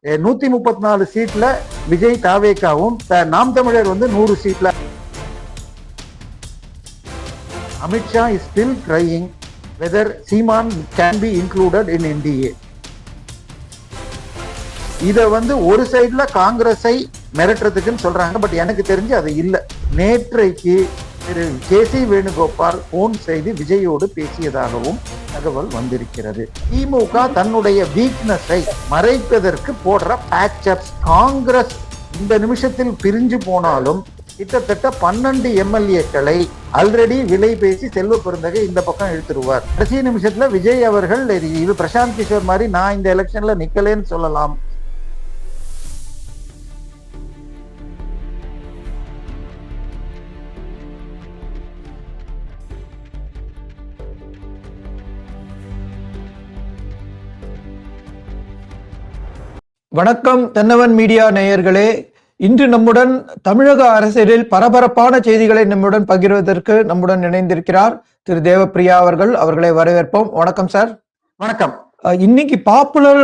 134 சீட்ல விஜய் தாவேக்காவும், நாம் தமிழர் 100 சீட்ல. Amit Shah is still trying whether Seeman can be included in NDA. இத ஒரு சைடுல காங்கிரஸை மிரட்டுறதுக்குன்னு சொல்றாங்க. பட் எனக்கு தெரிஞ்சு அது இல்ல. நேற்றைக்கு திரு கே.சி. வேணுகோபால் போன் செய்து விஜயோடு பேசியதாகவும் தகவல் வந்திருக்கிறது. திமுக தன்னுடைய வீக்னஸை மறைப்பதற்கு போடுற பேட்சப்ஸ். காங்கிரஸ் இந்த நிமிஷத்தில் பிரிஞ்சு போனாலும் கிட்டத்தட்ட 12 எம்எல்ஏக்களை ஆல்ரெடி விலை பேசி செல்வ பெருந்தகை இந்த பக்கம் இழுத்துருவார். கடைசி நிமிஷத்துல விஜய் அவர்கள் இது பிரசாந்த் கிஷோர் மாதிரி நான் இந்த எலெக்ஷன்ல நிக்கலேன்னு சொல்லலாம். வணக்கம் தென்னவன் மீடியா நேயர்களே. இன்று நம்முடன் தமிழக அரசியலில் பரபரப்பான செய்திகளை நம்முடன் பகிர்வதற்கு நம்முடன் இணைந்திருக்கிறார் திரு தேவப்பிரியா அவர்கள். அவர்களை வரவேற்போம். வணக்கம் சார். வணக்கம். இன்னைக்கு பாப்புலர்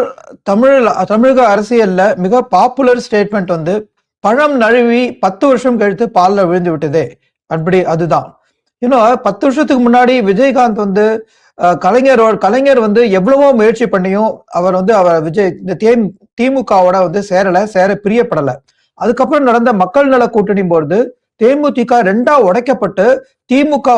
தமிழக அரசியல்ல மிக பாப்புலர் ஸ்டேட்மெண்ட் பழம் நழுவி 10 வருஷம் கழித்து பால்ல விழுந்து விட்டதே. அதுதான். 10 வருஷத்துக்கு முன்னாடி விஜயகாந்த் கலைஞர் எவ்வளவோ முயற்சி பண்ணியும் அவர் விஜய் இந்த திமுகவோட சேர பிரியப்படல. அதுக்கப்புறம் நடந்த மக்கள் நல கூட்டணி போது தேமுதிக 2ஆ உடைக்கப்பட்டு திமுக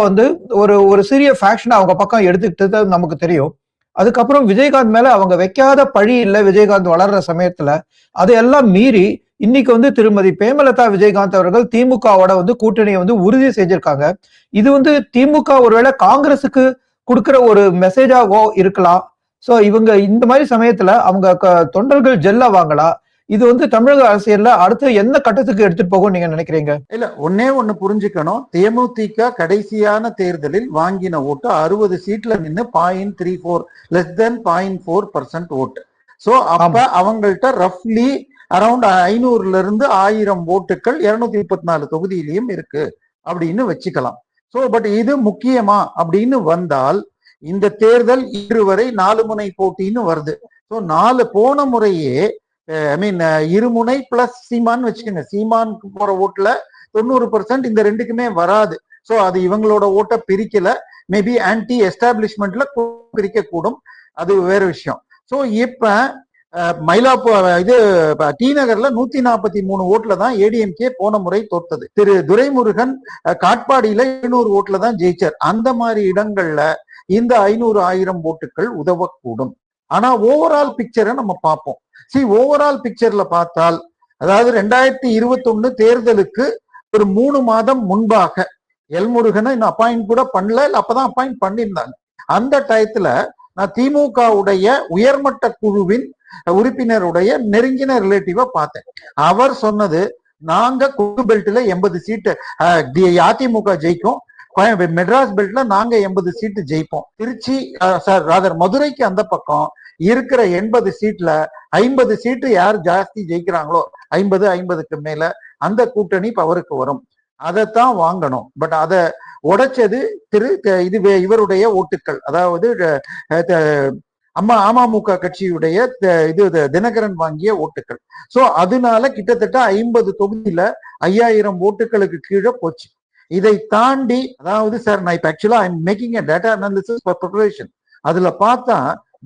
ஒரு சிறிய ஃபேக்ஷன் அவங்க பக்கம் எடுத்துக்கிட்டது நமக்கு தெரியும். அதுக்கப்புறம் விஜயகாந்த் மேல அவங்க வைக்காத பழி இல்லை. விஜயகாந்த் வளர்ற சமயத்துல அதையெல்லாம் மீறி இன்னைக்கு திருமதி பிரேமலதா விஜயகாந்த் அவர்கள் திமுகவோட கூட்டணியை உறுதி செஞ்சிருக்காங்க. இது திமுக ஒருவேளை காங்கிரஸுக்கு கொடுக்கிற ஒரு மெசேஜாவோ இருக்கலாம். சோ இவங்க இந்த மாதிரி சமயத்துல அவங்க தொண்டர்கள் ஜெல்லாவாங்களா? இது தமிழக அரசியல்ல அடுத்து எந்த கட்டத்துக்கு எடுத்துட்டு போகும் நீங்க நினைக்கிறீங்க? இல்ல, ஒண்ணு புரிஞ்சுக்கணும். தேமுதிக கடைசியான தேர்தலில் வாங்கின ஓட்டு 60 சீட்ல நின்று 0.34 less than 0.4% ஓட்டு. சோ அப்ப அவங்கள்ட்ட ரஃப்லி அரௌண்ட் 500ல இருந்து 1000 ஓட்டுகள் 234 தொகுதியிலையும் இருக்கு அப்படின்னு வச்சுக்கலாம். சோ பட் இது முக்கியமா அப்படின்னு வந்தால் இந்த தேர்தல் இன்று வரை 4 முனை போட்டின்னு வருது. ஸோ 4 போன முறையே இருமுனை பிளஸ் சீமான் வச்சுக்கோங்க. சீமானுக்கு போற ஓட்டுல 90% இந்த ரெண்டுக்குமே வராது. ஸோ அது இவங்களோட ஓட்டை பிரிக்கல. மேபி ஆன்டி எஸ்டாப்ளிஷ்மெண்ட்ல பிரிக்க கூடும், அது வேற விஷயம். ஸோ இப்ப டி நகர்ல 143 ஓட்டுல தான் ஏடிஎம்கே போன முறை தோத்தது. திரு துரைமுருகன் காட்பாடியில 700 ஓட்டுல தான் ஜெயிச்சார். அந்த மாதிரி இடங்கள்ல இந்த 500-1000 ஓட்டுகள் உதவக்கூடும். ஆனா ஓவரால் பிக்சரை நம்ம பார்ப்போம். ஓவரால் பிக்சர்ல பார்த்தால், அதாவது 2021 தேர்தலுக்கு ஒரு 3 மாதம் முன்பாக எல்முருகனை இன்னும் அப்பாயிண்ட் கூட பண்ணல, அப்பதான் அப்பாயிண்ட் பண்ணியிருந்தாங்க. அந்த டயத்துல நான் திமுகவுடைய உயர்மட்ட குழுவின் உறுப்பினருடைய நெருங்கின ரிலேட்டிவா பார்த்தேன். அவர் சொன்னது, நாங்க கொங்கு பெல்ட்ல 80 சீட்டு அதிமுக ஜெயிக்கும், மெட்ராஸ் பெல்ட்ல நாங்க 80 சீட்டு ஜெயிப்போம், திருச்சி மதுரைக்கு அந்த பக்கம் இருக்கிற 80 சீட்ல 50 சீட்டு யார் ஜாஸ்தி ஜெயிக்கிறாங்களோ 50-50க்கு மேல அந்த கூட்டணி பவருக்கு வரும். அதைத்தான் வாங்கணும். பட் அதை உடைச்சது இவருடைய ஓட்டுக்கள், அதாவது அமமுக கட்சியுடைய தினகரன் வாங்கிய ஓட்டுகள். சோ அதனால கிட்டத்தட்ட 50 தொகுதியில 5000 ஓட்டுகளுக்கு கீழே போச்சு. இதை தாண்டி, அதாவது சார் நான் இப்ப ஆக்சுவலா I am making a data analysis for preparation. அதுல பார்த்தா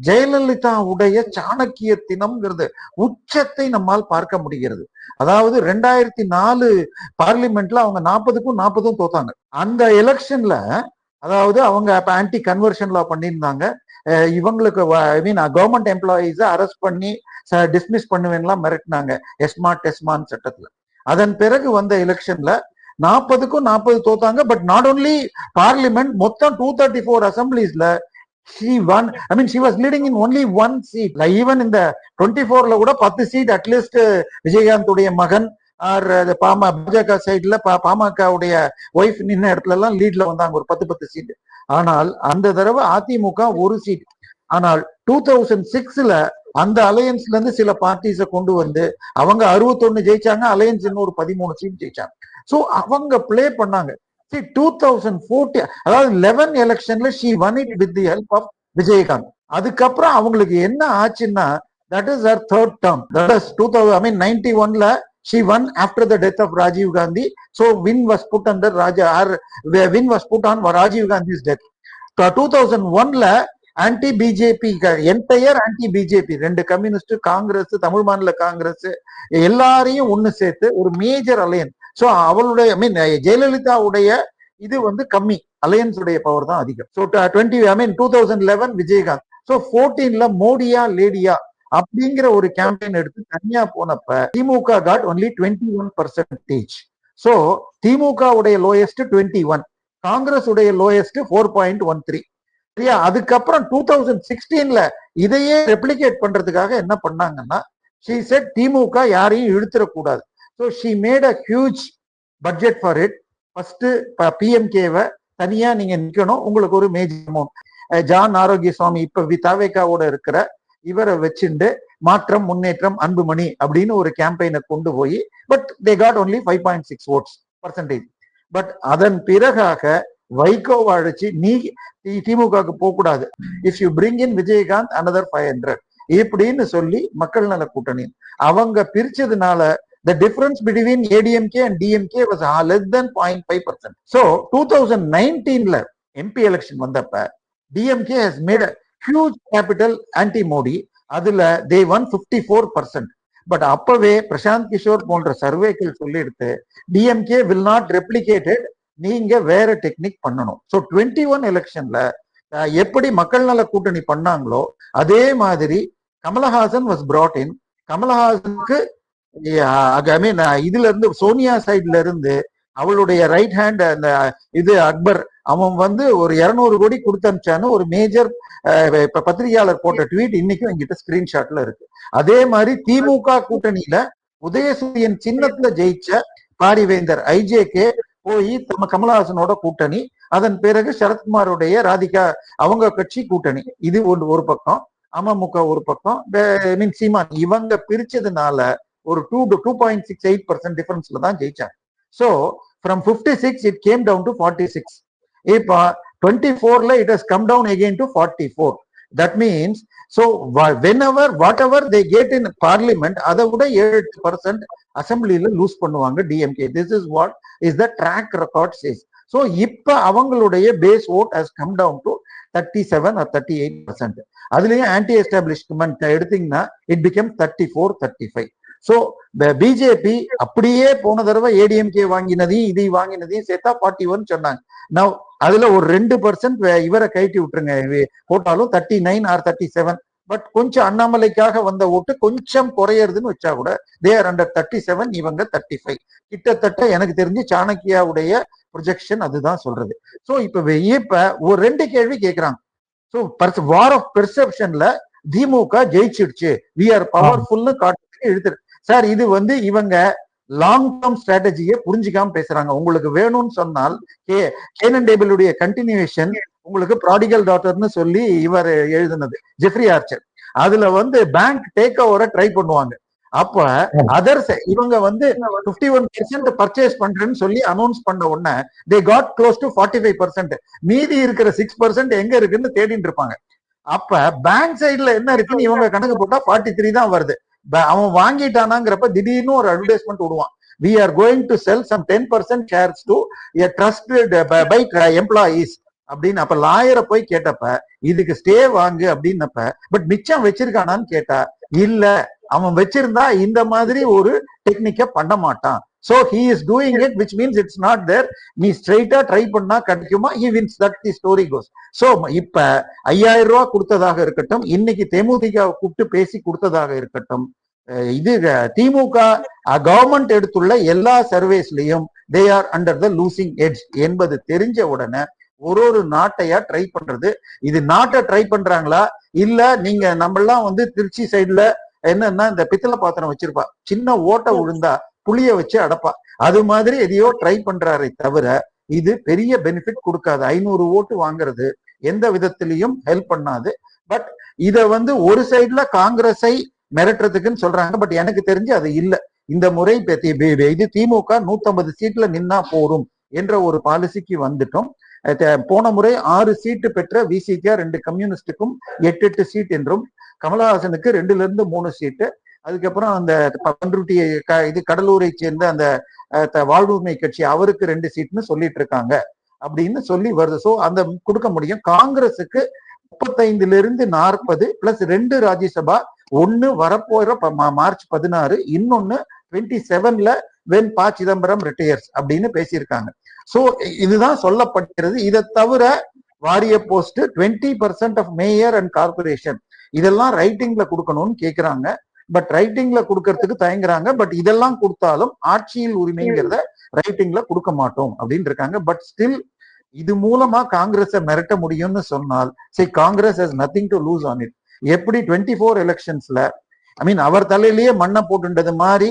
ஜெயலலிதா உடைய சாணக்கியத்தினம்ங்கிறது உச்சத்தை நம்மால் பார்க்க முடிகிறது. அதாவது 2004 பார்லிமெண்ட்ல அவங்க 40க்கும் 40 தோத்தாங்க. அந்த எலெக்ஷன்ல அதாவது அவங்க ஆன்டி கன்வர்ஷன் லா பண்ணியிருந்தாங்க. இவங்களுக்கு கவர்மெண்ட் எம்ப்ளாயீஸை அரெஸ்ட் பண்ணி டிஸ்மிஸ் பண்ணுவேன்லாம் மிரட்டினாங்க டெஸ்மான் சட்டத்துல. அதன் பிறகு வந்த எலெக்ஷன்ல 40க்கும் 40 தோத்தாங்க. பட் நாட் ஓன்லி பார்லிமெண்ட், மொத்தம் 234 அசம்பிளிஸ்ல she won. she was leading in only 1 seat. Even இந்த 24ல கூட 10 சீட் அட்லீஸ்ட் விஜயகாந்த் உடைய மகன் பாஜக சைட்ல பாமகவுடைய ஒய்ஃப் நின்ன இடத்துல எல்லாம் லீட்ல வந்தாங்க, ஒரு 10 சீட். ஆனால் அந்த தடவை அதிமுக 1 சீட். ஆனால் 2006ல அந்த அலையன்ஸ்ல இருந்து சில பார்ட்டிஸை கொண்டு வந்து அவங்க 61 ஜெயிச்சாங்க, அலையன்ஸ் இன்னொரு 13 சீட் ஜெயிச்சாங்க. சோ அவங்க பிளே பண்ணாங்க. 2014 அதாவது 11 எலெக்ஷன்ல she won it with the help of Vijayakanth. அதுக்கப்புறம் அவங்களுக்கு என்ன ஆச்சுன்னா, That is her third term. That is 2000. I mean 91 la she won after the death of Rajiv Gandhi. So win was put under win was put on Rajiv Gandhi's death. 2001 la anti BJP entire anti BJP 2 communist, Congress, Tamil மாநில காங்கிரஸ் எல்லாரையும் ஒண்ணு சேர்த்து ஒரு major alliance. So அவளுடைய ஐ மீன் ஜெயலலிதாவுடைய இது வந்து கம்மி, அலையன்ஸ் உடைய பவர் தான் அதிகம். ஸோ 2011 விஜயகாந்த். ஸோ 14ல மோடியா லேடியா அப்படிங்கிற ஒரு கேம்பெயின் எடுத்து தனியா போனப்ப திமுக காட் ஒன்லி 21%. ஸோ திமுக உடைய லோயஸ்ட் 21, காங்கிரஸ் உடைய லோயஸ்ட் 4.13. சரியா? அதுக்கப்புறம் 2016ல இதையே ரெப்ளிகேட் பண்றதுக்காக என்ன பண்ணாங்கன்னா, she said திமுக யாரையும் இழுத்துறக்கூடாது. So she made a huge budget for it. First பிஎம்கேவை தனியா நீங்க நிக்கணும், உங்களுக்கு ஒரு மேஜர் அமௌண்ட். ஜான் ஆரோக்கியசுவாமி இப்ப தாவேகாவோட இருக்கிற இவரை வச்சுண்டு மாற்றம் முன்னேற்றம் அன்புமணி அப்படின்னு ஒரு கேம்பெயினை கொண்டு போய் but they got only 5.6 votes%. But அதன் பிறகாக வைகோவை அழைச்சு நீ திமுகவுக்கு போக கூடாது, if you bring in Vijayakanth another 500 இப்படின்னு சொல்லி மக்கள் நல கூட்டணி அவங்க பிரிச்சதுனால the difference between ADMK and DMK was less than 0.5%. So 2019ல MP election வந்தப்ப DMK has made a huge capital anti-Modi. அதுல they won 54%. பட் அப்பவே பிரசாந்த் கிஷோர் போன்ற சர்வேக்கள் சொல்லி எடுத்து DMK will not replicate it, நீங்க வேற டெக்னிக் பண்ணணும். ஸோ 21 எலெக்ஷன்ல எப்படி மக்கள் நல கூட்டணி பண்ணாங்களோ அதே மாதிரி கமலஹாசன் வாஸ் brought in. கமலஹாசனுக்கு ஐ மீன் இதுல இருந்து சோனியா சைட்ல இருந்து அவளுடைய ரைட் ஹேண்ட் அந்த இது அக்பர் அவன் வந்து ஒரு 200 கோடி கொடுத்து அனுப்பிச்சான்னு ஒரு மேஜர் பத்திரிகையாளர் போட்ட ட்வீட் இன்னைக்கும் எங்கிட்ட ஸ்கிரீன்ஷாட்ல இருக்கு. அதே மாதிரி திமுக கூட்டணியில உதயசூரியன் சின்னத்துல ஜெயிச்ச பாரிவேந்தர் ஐஜேகே போய் நம்ம கமலஹாசனோட கூட்டணி, அதன் பிறகு சரத்குமாரோடைய ராதிகா அவங்க கட்சி கூட்டணி. இது ஒரு பக்கம், அமமுக ஒரு பக்கம், மீன் சீமான் இவங்க பிரிச்சதுனால ஒரு 2.68% டிஃபரன்ஸ்ல தான் ஜெயிச்சாங்க. So from 56 it came down to 46. இப்போ 24ல it has come down again to 44. That means so whatever they get in parliament அதை விட 7-8% அசம்பிளியில லூஸ் பண்ணுவாங்க DMK. This is what is the track record says. So இப்ப அவங்களுடைய base vote has come down to 37 or 38%. அதுலயும் anti establishment எடுத்தீங்கன்னா it become 34-35. So BJP அப்படியே போன தடவை ஏடிஎம்கே வாங்கினதையும் இதை வாங்கினதையும் சேர்த்தா 41 சொன்னாங்க. நான் அதுல ஒரு 2% இவரை கைட்டி விட்டுருங்க போட்டாலும் 39 or 37. பட் கொஞ்சம் அண்ணாமலைக்காக வந்த ஓட்டு கொஞ்சம் குறையறதுன்னு வச்சா கூட தே ஆர் அண்டர் 37, இவங்க 35. கிட்டத்தட்ட எனக்கு தெரிஞ்சு சாணக்கியாவுடைய ப்ரொஜெக்ஷன் அதுதான் சொல்றது. ஸோ இப்ப ஒரு 2 கேள்வி கேட்கிறாங்க. ஸோ வார் ஆஃப் பெர்செப்ஷன்ல திமுக ஜெயிச்சிடுச்சு, வி ஆர் பவர்ஃபுல்னு காட்டுறதுக்கு எழுதுரு சார். இது வந்து இவங்க லாங் டேர்ம் ஸ்ட்ராட்டஜியை புரிஞ்சுக்காம பேசுறாங்க. உங்களுக்கு வேணும்னு சொன்னால் கேனன் டேபிளுடைய கண்டினியூஷன் உங்களுக்கு ப்ராடிகல் டாட்டர்னு சொல்லி இவர் எழுதுனது ஜெஃப்ரி ஆர்ச்சர். அதுல வந்து பேங்க் டேக் ஓவரை ட்ரை பண்ணுவாங்க. அப்ப அதர்ஸ் இவங்க வந்து 51% பர்ச்சேஸ் பண்றேன்னு சொல்லி அனௌன்ஸ் பண்ண உடனே தே காட் க்ளோஸ் டு 45%. மீதி இருக்கிற 6% எங்க இருக்குன்னு தேடிட்டு இருப்பாங்க. அப்ப பேங்க் சைட்ல என்ன இருக்குன்னு இவங்க கணக்கு போட்டா 43 தான் வருது. அவன் வாங்கிட்டானாங்கிறப்ப திடீர்னு ஒரு அட்வர்டைஸ்மெண்ட் விடுவான், we are going to sell some 10% shares to a trusted by employees அப்படின்னு. அப்ப லாயரை போய் கேட்டப்ப இதுக்கு ஸ்டே வாங்கு அப்படின்னப்ப பட் மிச்சம் வச்சிருக்கானான்னு கேட்டா இல்ல, அவன் வச்சிருந்தா இந்த மாதிரி ஒரு டெக்னிக்க பண்ண மாட்டான். So he is doing it, which means it's not there. நீ ஸ்ட்ரைட்டா ட்ரை பண்ணா கிடைக்குமா, he wins, that the story goes. So இப்ப 5000 ரூபாய் கொடுத்ததாக இருக்கட்டும், இன்னைக்கு தேமுதிக கூப்பிட்டு பேசி கொடுத்ததாக இருக்கட்டும், இது திமுக கவர்மெண்ட் எடுத்துள்ள எல்லா சர்வேஸ்லயும் they are under the losing edge என்பது தெரிஞ்ச உடனே ஒரு நாட்டையா ட்ரை பண்றது. இது நாட்டை ட்ரை பண்றாங்களா இல்ல நீங்க நம்மளாம் வந்து திருச்சி சைடுல என்னன்னா இந்த பித்தளை பாத்திரம் வச்சிருப்பா, சின்ன ஓட்டை விழுந்தா புளிய வச்சு அடப்பா, அது மாதிரி எதையோ ட்ரை பண்றாரே தவிர இது பெரிய பெனிஃபிட் கொடுக்காது. 500 ஓட்டு வாங்குறது எந்த விதத்திலையும் ஹெல்ப் பண்ணாது. பட் இத வந்து ஒரு சைடுல காங்கிரஸை மிரட்டுறதுக்குன்னு சொல்றாங்க. பட் எனக்கு தெரிஞ்சு அது இல்ல. இந்த முறை இது திமுக 150 சீட்ல நின்னா போரும் என்ற ஒரு பாலிசிக்கு வந்துட்டோம். போன முறை 6 சீட்டு பெற்ற விசிகா 2 கம்யூனிஸ்டுக்கும் 8 சீட் என்றும், கமலஹாசனுக்கு 2 to 3 சீட்டு, அதுக்கப்புறம் அந்த பண்ருட்டி இது கடலூரை சேர்ந்த அந்த வாழ்வுரிமை கட்சி அவருக்கு 2 சீட்னு சொல்லிட்டு இருக்காங்க அப்படின்னு சொல்லி வருது. சோ அந்த கொடுக்க முடியும். காங்கிரஸுக்கு 35 to 40 பிளஸ் 2 ராஜ்யசபா, ஒன்னு வரப்போற மார்ச் 16, இன்னொன்னு 27ல வென் ப. சிதம்பரம் ரிட்டையர்ஸ் அப்படின்னு பேசியிருக்காங்க. சோ இதுதான் சொல்லப்படுகிறது. இதை தவிர வாரிய post 20% of mayor and corporation இதெல்லாம் ரைட்டிங்ல கொடுக்கணும்னு கேக்குறாங்க. பட் ரைட்டிங்ல கொடுக்கறதுக்கு தயங்குறாங்க. பட் இதெல்லாம் கொடுத்தாலும் ஆட்சியில் உரிமைங்கிறத ரைட்டிங்ல கொடுக்க மாட்டோம் அப்படின்னு இருக்காங்க. பட் ஸ்டில் இது மூலமா காங்கிரஸை மிரட்ட முடியும்னு சொன்னால், சரி, Congress has nothing to lose on it. எப்படி 24 எலெக்ஷன்ஸ்ல அவர் தலையிலேயே மண்ணை போட்டுன்றது மாதிரி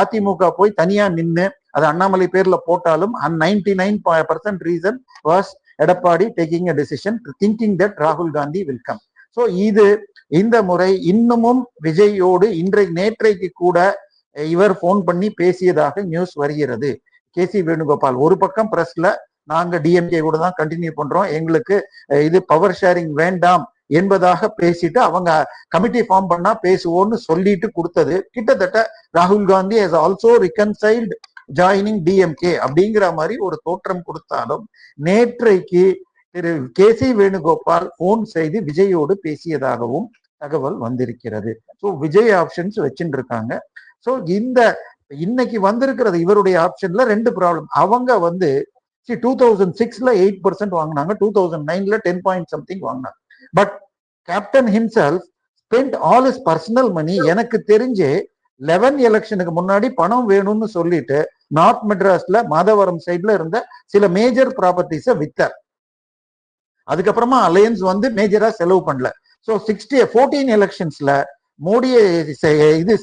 அதிமுக போய் தனியா நின்று அது அண்ணாமலை பேர்ல போட்டாலும் 99% reason was Edappadi taking a decision thinking that ராகுல் காந்தி வில் கம். சோ இந்த முறை இன்னமும் விஜயோடு நேற்றைக்கு கூட இவர் போன் பண்ணி பேசியதாக நியூஸ் வருகிறது. கே.சி. வேணுகோபால் ஒரு பக்கம் பிரஸ்ல நாங்க டிஎம்கே கூட தான் கண்டினியூ பண்றோம், எங்களுக்கு இது பவர் ஷேரிங் வேண்டாம் என்பதாக பேசிட்டு அவங்க கமிட்டி ஃபார்ம் பண்ணா பேசுவோம்னு சொல்லிட்டு கொடுத்தது. கிட்டத்தட்ட ராகுல் Gandhi has also reconciled joining DMK அப்படிங்கிற மாதிரி ஒரு தோற்றம் கொடுத்தாலும், நேற்றைக்கு திரு கே.சி. வேணுகோபால் போன் செய்து விஜயோடு பேசியதாகவும் தகவல் வந்திருக்கிறது. ஸோ விஜய் ஆப்ஷன்ஸ் வச்சுட்டு இருக்காங்க. ஸோ இன்னைக்கு வந்திருக்கிறது இவருடைய ஆப்ஷன்ல 2 ப்ராப்ளம். அவங்க 2006ல 8% வாங்கினாங்க, 2009ல 10 பாயிண்ட் சம்திங் வாங்கினாங்க. But captain himself spend all is personal money. எனக்கு தெரிஞ்சு 11 எலெக்ஷனுக்கு முன்னாடி பணம் வேணும்னு சொல்லிட்டு நார்த் மெட்ராஸ்ல மாதவரம் சைட்ல இருந்த சில மேஜர் ப்ராப்பர்ட்டிஸை வித்தார். அதுக்கப்புறமா அலையன்ஸ் மேஜரா செலவு பண்ணல. ஸோ 14 எலெக்ஷன்ஸ்ல மோடியை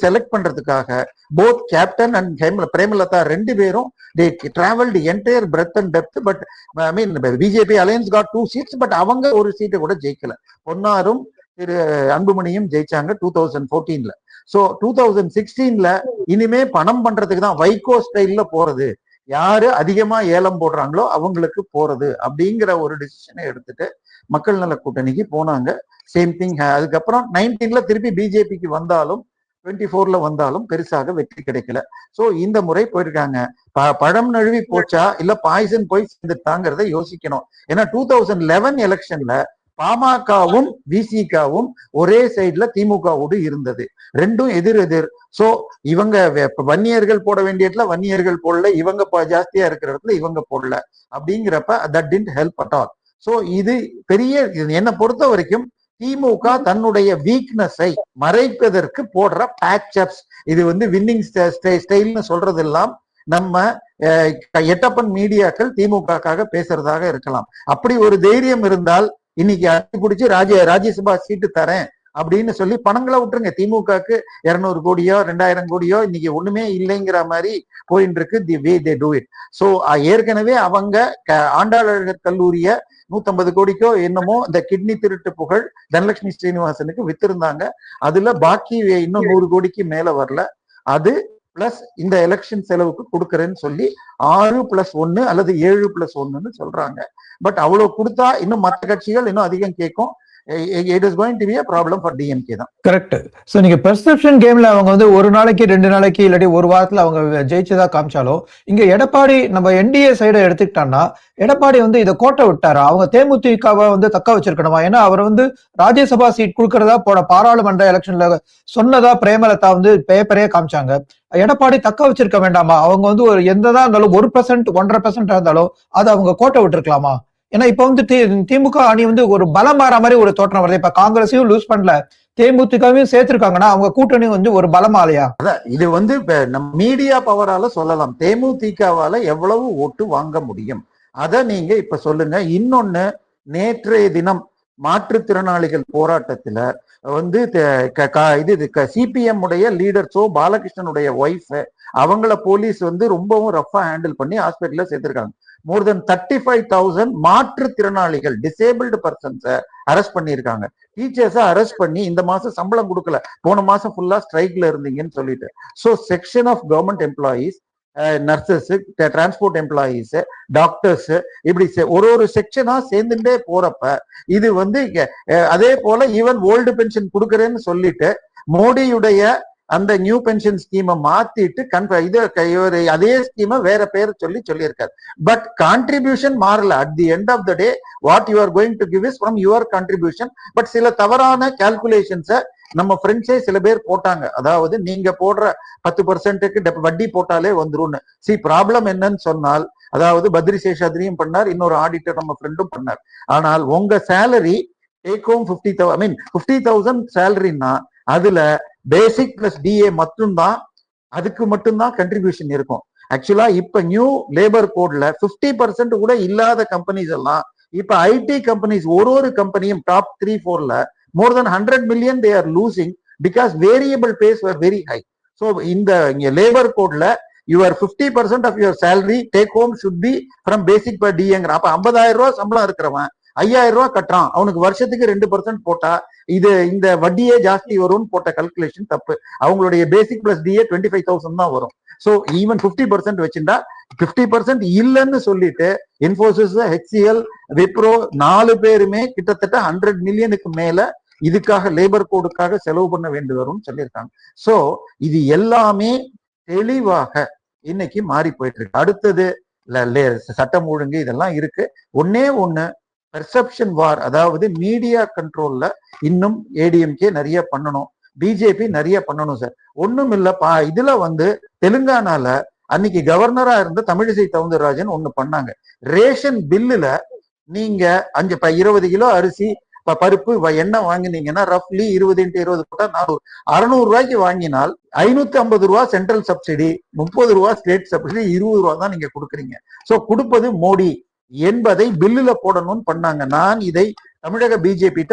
செலக்ட் பண்றதுக்காக போத் கேப்டன் அண்ட் பிரேமலதா 2 பேரும் travelled entire breadth and depth. But BJP alliance got 2 seats, but அவங்க ஒரு சீட்டை கூட ஜெயிக்கல. பொன்னாரும் திரு அன்புமணியும் ஜெயிச்சாங்க 2014ல. சோ 2016ல இனிமே பணம் பண்றதுக்கு தான் வைகோ ஸ்டைல்ல போறது, யாரு அதிகமா ஏலம் போடுறாங்களோ அவங்களுக்கு போறது அப்படிங்கிற ஒரு டிசிஷனை எடுத்துட்டு மக்கள் நல கூட்டணிக்கு போனாங்க. Same thing. அதுக்கப்புறம் 19ல திருப்பி பிஜேபிக்கு வந்தாலும் 24ல வந்தாலும் பெருசாக வெற்றி கிடைக்கல. சோ இந்த முறை போயிருக்காங்க. பழம் நழுவி போச்சா இல்ல பாய்சன் போய் சேர்ந்துட்டாங்கிறத யோசிக்கணும். ஏன்னா 2011 எலெக்ஷன்ல பாமகவும் விசிகாவும் ஒரே சைட்ல திமுகவோடு இருந்தது, 2ம் எதிர். சோ இவங்க வன்னியர்கள் போட வேண்டிய இடத்துல வன்னியர்கள் போடல, இவங்க ஜாஸ்தியா இருக்கிற இடத்துல இவங்க போடல. அப்படிங்கிறப்ப that did help at all. So இது பெரிய, என்னை பொறுத்த வரைக்கும் திமுக தன்னுடைய வீக்னஸை மறைப்பதற்கு போடுற பேட்சப்ஸ். இது வின்னிங் ஸ்டைல்னு சொல்றதெல்லாம் நம்ம எட்டப்பன் மீடியாக்கள் திமுகக்காக பேசுறதாக இருக்கலாம். அப்படி ஒரு தைரியம் இருந்தால் இன்னைக்கு அடி பிடிச்சி ராஜ்யசபா சீட்டு தரேன் அப்படின்னு சொல்லி பணங்களை விட்டுருங்க. திமுகக்கு 200 கோடியோ 2000 கோடியோ இன்னைக்கு ஒண்ணுமே இல்லைங்கிற மாதிரி போயிட்டு இருக்கு. தி வே தே டூ இட். சோ ஏற்கனவே அவங்க ஆண்டாளர் கல்லூரிய 150 கோடிக்கோ என்னமோ இந்த கிட்னி திருட்டு புகழ் தனலட்சுமி ஸ்ரீனிவாசனுக்கு வித்திருந்தாங்க. அதுல பாக்கி இன்னும் 100 கோடிக்கு மேல வரல. அது பிளஸ் இந்த எலெக்ஷன் செலவுக்கு கொடுக்கறேன்னு சொல்லி 6+1 அல்லது 7+1 சொல்றாங்க. பட் அவ்வளவு கொடுத்தா இன்னும் மற்ற கட்சிகள் இன்னும் அதிகம் கேட்கும். It is going to be a problem for DMK தான். கரெக்ட். சோ நீங்க பெர்செப்ஷன் கேம்ல அவங்க ஒரு நாளைக்கு 2 நாளைக்கு இல்லாட்டி ஒரு வாரத்துல அவங்க ஜெயிச்சதா காமிச்சாலும், இங்க எடப்பாடி நம்ம என்டிஏ சைட எடுத்துக்கிட்டான்னா எடப்பாடி இதை கோட்டை விட்டாரா? அவங்க தேமுதிகவை தக்க வச்சிருக்கணுமா? ஏன்னா அவர் ராஜ்யசபா சீட் கொடுக்கறதா போன பாராளுமன்ற எலெக்ஷன்ல சொன்னதா பிரேமலதா பேப்பரே காமிச்சாங்க. எடப்பாடி தக்க வச்சிருக்க வேண்டாமா? அவங்க ஒரு எந்ததான் இருந்தாலும் 1% 1.5% இருந்தாலும் அதை அவங்க கோட்டை விட்டுருக்கலாமா? ஏன்னா இப்ப திமுக அணி ஒரு பலம் மாற மாதிரி ஒரு தோற்றம் வருது. இப்ப காங்கிரஸையும் லூஸ் பண்ணல, தேமுதிகவும் சேர்த்திருக்காங்கன்னா அவங்க கூட்டணி ஒரு பலமாலையா? இது நம்ம மீடியா பவரால சொல்லலாம். தேமுதிகவால எவ்வளவு ஓட்டு வாங்க முடியும் அத நீங்க இப்ப சொல்லுங்க. இன்னொன்னு, நேற்றைய தினம் மாற்றுத்திறனாளிகள் போராட்டத்துல சிபிஎம் உடைய லீடர்ஸோ பாலகிருஷ்ணனுடைய ஒய்ஃப் அவங்கள போலீஸ் ரொம்பவும் ரஃபா ஹேண்டில் பண்ணி ஹாஸ்பிட்டல்ல சேர்த்திருக்காங்க. மோர் தென் 35,000 மாற்றுத்திறனாளிகள் டிசேபிள்டு பர்சன்ஸை அரெஸ்ட் பண்ணியிருக்காங்க. டீச்சர்ஸை அரெஸ்ட் பண்ணி இந்த மாசம் சம்பளம் கொடுக்கல, போன மாசம் ஃபுல்லா ஸ்ட்ரைக்ல இருந்தீங்கன்னு சொல்லிட்டு. So section of government employees nurses, transport employees, doctors, இப்படி ஒரு செக்ஷனா சேர்ந்துட்டே போறப்ப இது வந்து அதே போல ஈவன் ஓல்டு பென்ஷன் கொடுக்கறேன்னு சொல்லிட்டு மோடியுடைய அந்த நியூ பென்ஷன் ஸ்கீமை மாத்திட்டு அதே ஸ்கீமை வேற பேர் சொல்லியிருக்காரு. பட் கான்ட்ரிபியூஷன் மாறல. At the end of the day what you are going to give is from your contribution. But சில தவறான கால்குலேஷன்ஸை நம்ம ஃப்ரெண்ட்ஸே சில பேர் போட்டாங்க. அதாவது நீங்க போடுற 10% வட்டி போட்டாலே வந்துரும். ப்ராப்ளம் என்னன்னு சொன்னால், அதாவது பத்ரி சேஷாத்ரியும் பண்ணார், இன்னொரு ஆடிட்டர் நம்ம ஃப்ரெண்டும் பண்ணார். ஆனால் உங்க சேலரி டேக் ஹோம் 50,000 சேலரின்னா அதுல பேசிக் பிளஸ் டிஏ மட்டும்தான், அதுக்கு மட்டும்தான் கண்ட்ரிபியூஷன் இருக்கும். ஆக்சுவலா இப்ப நியூ லேபர் கோட்ல 50% கூட இல்லாத கம்பெனிஸ் எல்லாம் இப்ப ஐடி கம்பெனிஸ் ஒரு கம்பெனியும் top 3-4ல more than 100 million they are losing because variable pays were very high. So in the labor code la your 50% of your salary take home should be from basic per DA-ங்கற. அப்ப 50,000 ரூபாய் சம்பளம் இருக்கிறவன் 5,000 ரூபாய் கட்டறான், அவனுக்கு வருஷத்துக்கு 2% போட்டா இது இந்த வட்டியே ஜாஸ்தி வரும்னு போட்ட கல்குலேஷன் தப்பு. அவங்களுடைய பேசிக் பிளஸ் டிஏ 25,000 தான் வரும். சோ ஈவன் 50% வச்சிருந்தா 50% இல்லைன்னு சொல்லிட்டு இன்ஃபோசிஸ், ஹெச்சிஎல், விப்ரோ 4 பேருமே கிட்டத்தட்ட 100 மில்லியனுக்கு மேல இதுக்காக லேபர் கோடுக்காக செலவு பண்ண வேண்டி வரும்னு சொல்லியிருக்காங்க. சோ இது எல்லாமே தெளிவாக இன்னைக்கு மாறி போயிட்டு இருக்கு. அடுத்தது சட்டம் ஒழுங்கு இதெல்லாம் இருக்கு. ஒன்னே ஒண்ணு பெர்செப்ஷன் வார், அதாவது மீடியா கண்ட்ரோல்ல இன்னும் ஏடிஎம்கே நிறைய பண்ணணும், பிஜேபி நிறைய பண்ணணும் சார். ஒண்ணும் இல்லப்பா, இதுல வந்து தெலுங்கானால அன்னைக்கு கவர்னரா இருந்த தமிழிசை சவுந்தரராஜன் ஒண்ணு பண்ணாங்க. ரேஷன் பில்லுல நீங்க 20 கிலோ அரிசி பருப்பு எண்ணெய் வாங்கினீங்கன்னா ரஃப்லி 20 × 20 போட்டா 400, 600 ரூபாய்க்கு வாங்கினால் 550 ரூபாய் சென்ட்ரல் சப்சிடி, 30 ரூபாய் ஸ்டேட் சப்சிடி, 20 ரூபாய் தான் நீங்க கொடுக்குறீங்க. சோ கொடுப்பது மோடி என்பதை பில்லுல போடணும்னு பண்ணாங்க. நான் இதை தமிழக பிஜேபி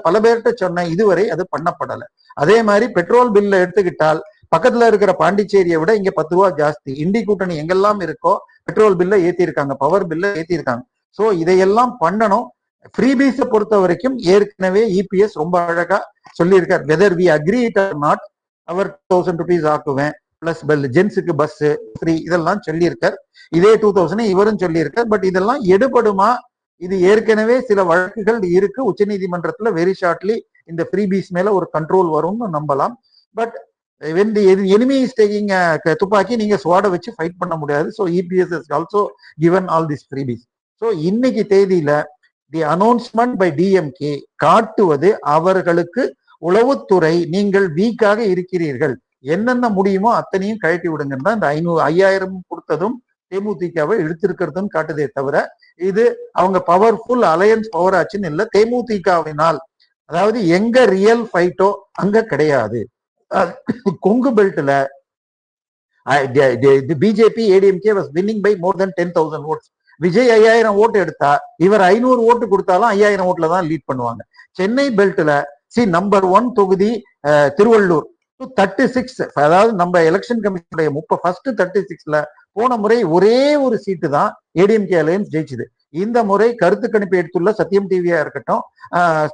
பல பேர்கிட்ட சொன்னேன், இதுவரை அது பண்ணப்படல. அதே மாதிரி பெட்ரோல் பில்ல எடுத்துக்கிட்டால் பக்கத்துல இருக்கிற பாண்டிச்சேரியை விட இங்க 10 ரூபாய் ஜாஸ்தி. இண்டி கூட்டணி எங்கெல்லாம் இருக்கோ பெட்ரோல் பில்ல ஏத்திருக்காங்க, பவர் பில்ல ஏத்திருக்காங்க. சோ இதையெல்லாம் பண்ணணும். ஃப்ரீபீஸ பொறுத்த வரைக்கும் ஏற்கனவே இபிஎஸ் ரொம்ப அழகா சொல்லியிருக்கார். Whether we agree it or not, அவர் 1000 rupees ஆக்குவேன், பிளஸ் ஜென்ஸுக்கு பஸ் ஃப்ரீ, இதெல்லாம் சொல்லியிருக்கார். இதே 2000 இவரும் சொல்லியிருக்கார். பட் இதெல்லாம் எடுபடுமா? இது ஏற்கனவே சில வழக்குகள் இருக்கு உச்ச நீதிமன்றத்துல. வெரி ஷார்ட்லி இந்த ஃப்ரீபீஸ் மேல ஒரு கண்ட்ரோல் வரும்னு நம்பலாம். But when the enemy is taking துப்பாக்கி நீங்க ஸ்வாட வச்சு ஃபைட் பண்ண முடியாது. So EPS has also given all these freebies. So இன்னைக்கு தேதியில தி அனௌன்ஸ்மெண்ட் பை டிஎம்கே காட்டுவது அவர்களுக்கு உளவுத்துறை நீங்கள் வீக்காக இருக்கிறீர்கள், என்னென்ன முடியுமோ அத்தனையும் கழட்டி விடுங்கன்னா இந்த 5,000 கொடுத்ததும் தேமுதிகவை இழுத்திருக்கிறதும் காட்டுதே தவிர இது அவங்க பவர்ஃபுல் அலையன்ஸ் பவர் ஆச்சுன்னு இல்லை. தேமுதிகவினால், அதாவது எங்க ரியல் ஃபைட்டோ அங்க கிடையாது. கொங்கு பெல்ட்ல BJP ADMK was winning by more than 10,000 votes. Vijay 5,000 vote எடுத்தா இவர் 500 ஓட்டு கொடுத்தாலும் 5,000 ஓட்டுல தான் லீட் பண்ணுவாங்க. சென்னை பெல்ட்ல நம்பர் 1 தொகுதி திருவள்ளூர் 36, அதாவது நம்ம எலெக்ஷன் கமிஷனுடைய 36ல போன முறை ஒரே ஒரு சீட்டு தான் ஏடிஎம்கே அலையன்ஸ் ஜெயிச்சுது. இந்த முறை கருத்து கணிப்பு எடுத்துள்ள சத்தியம் டிவியா இருக்கட்டும்,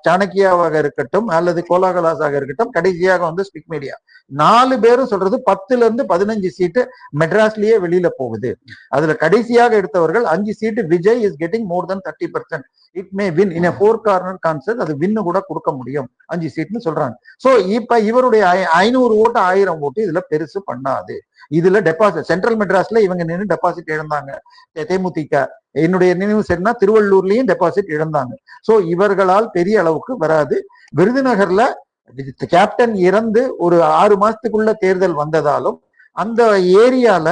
சாணக்கியாவாக இருக்கட்டும், அல்லது கோலாகலாஸாக இருக்கட்டும், கடைசியாக வந்து ஸ்பிக் மீடியா, 4 பேரும் சொல்றது 10ல இருந்து 15 சீட்டு மெட்ராஸ்லயே வெளியில போகுது. அதுல கடைசியாக எடுத்தவர்கள் 5 seat. Vijay is getting more then 30%. It may win in 4 corner concept. அது வின்னு கூட கொடுக்க முடியும் 5 சீட்னு சொல்றாங்க. சோ இப்ப இவருடைய 500 ஓட்டு 1000 ஓட்டு இதுல பெருசு பண்ணாது. இதுல டெபாசிட் சென்ட்ரல் மெட்ராஸ்ல இவங்க நின்று டெபாசிட் இழந்தாங்க தேமுதிக. என்னுடைய நினைவு சரினா திருவள்ளூர்லயும் டெபாசிட் இழந்தாங்க. சோ இவர்களால் பெரிய அளவுக்கு வராது. விருதுநகர்ல கேப்டன் இறந்து ஒரு 6 மாசத்துக்குள்ள தேர்தல் வந்ததாலும் அந்த ஏரியால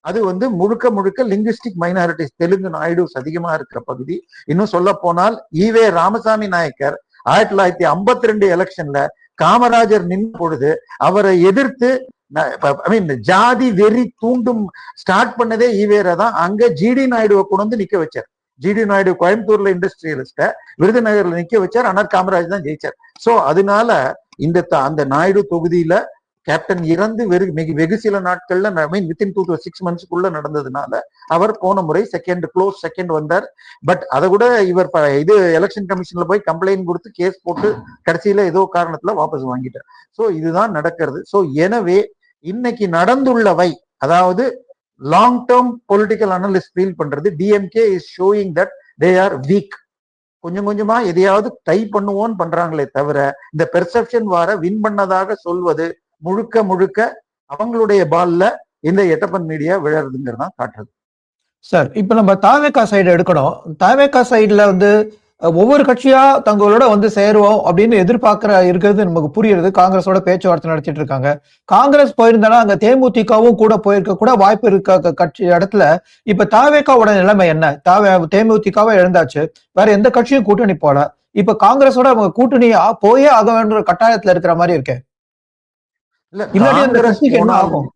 அது வந்து முழுக்க லிங்குவிஸ்டிக் மைனாரிட்டிஸ், தெலுங்கு நாயுடுஸ் அதிகமா இருக்கிற பகுதி. இன்னும் சொல்ல போனால் ஈவே ராமசாமி நாயக்கர் 1952 எலெக்ஷன்ல காமராஜர் நின்ற பொழுது அவரை எதிர்த்து ஜாதி வெறி தூண்டும் ஸ்டார்ட் பண்ணதே ஈவேரா தான். அங்க ஜிடி நாயுடுவை கொண்டு வந்து நிக்க வச்சார். ஜிடி நாயுடு கோயம்புத்தூர்ல இண்டஸ்ட்ரியலிஸ்ட விருதுநகர்ல நிக்க வச்சார். ஆனால் காமராஜ் தான் ஜெயிச்சார். சோ அதனால அந்த நாயுடு தொகுதியில கேப்டன் இறந்து வெகு சில நாட்கள்ல வித்தின் 6 months நடந்ததுனால அவர் போன முறை செகண்ட் வந்தார். பட் அதை கூட இவர் இது எலெக்ஷன் கமிஷன்ல போய் கம்ப்ளைண்ட் கொடுத்து கேஸ் போட்டு கடைசியில ஏதோ காரணத்துல வாபஸ் வாங்கிட்டார். சோ இதுதான் நடக்கிறது. சோ எனவே இன்னைக்கு நடந்துள்ளவை, அதாவது long term political analyst feel பண்றது DMK is showing that they are weak. கொஞ்சம் கொஞ்சமா எதையாவது ட்ரை பண்ணுவோன்னு பண்றாங்களே தவிர இந்த பெர்செப்ஷன் வார வின் பண்ணதாக சொல்வது முழுக்க முழுக்க அவங்களுடைய பால்ல இந்த எட்டப்பன் மீடியா விழறதுங்கிறதா காட்டுறது. சார், இப்ப நம்ம தாவேகா சைடு எடுக்கணும். தாவேகா சைடுல வந்து ஒவ்வொரு கட்சியா தங்களோட வந்து சேருவோம் அப்படின்னு இருக்கிறது நமக்கு புரியுது. காங்கிரஸோட பேச்சுவார்த்தை நடத்திட்டு இருக்காங்க. காங்கிரஸ் போயிருந்தாலும் அங்க தேமுதிகவும் கூட போயிருக்க கூட வாய்ப்பு இருக்க கட்சி இடத்துல இப்ப தாவேகாவோட நிலைமை என்ன? தேமுதிகவை எழுந்தாச்சு, வேற எந்த கட்சியும் கூட்டணி போல. இப்ப காங்கிரஸோட அவங்க கூட்டணி போயே ஆக வேண்டிய கட்டாயத்துல இருக்கிற மாதிரி இருக்கு. இல்லாட்டி அந்த கட்சிக்கு என்ன ஆகும்?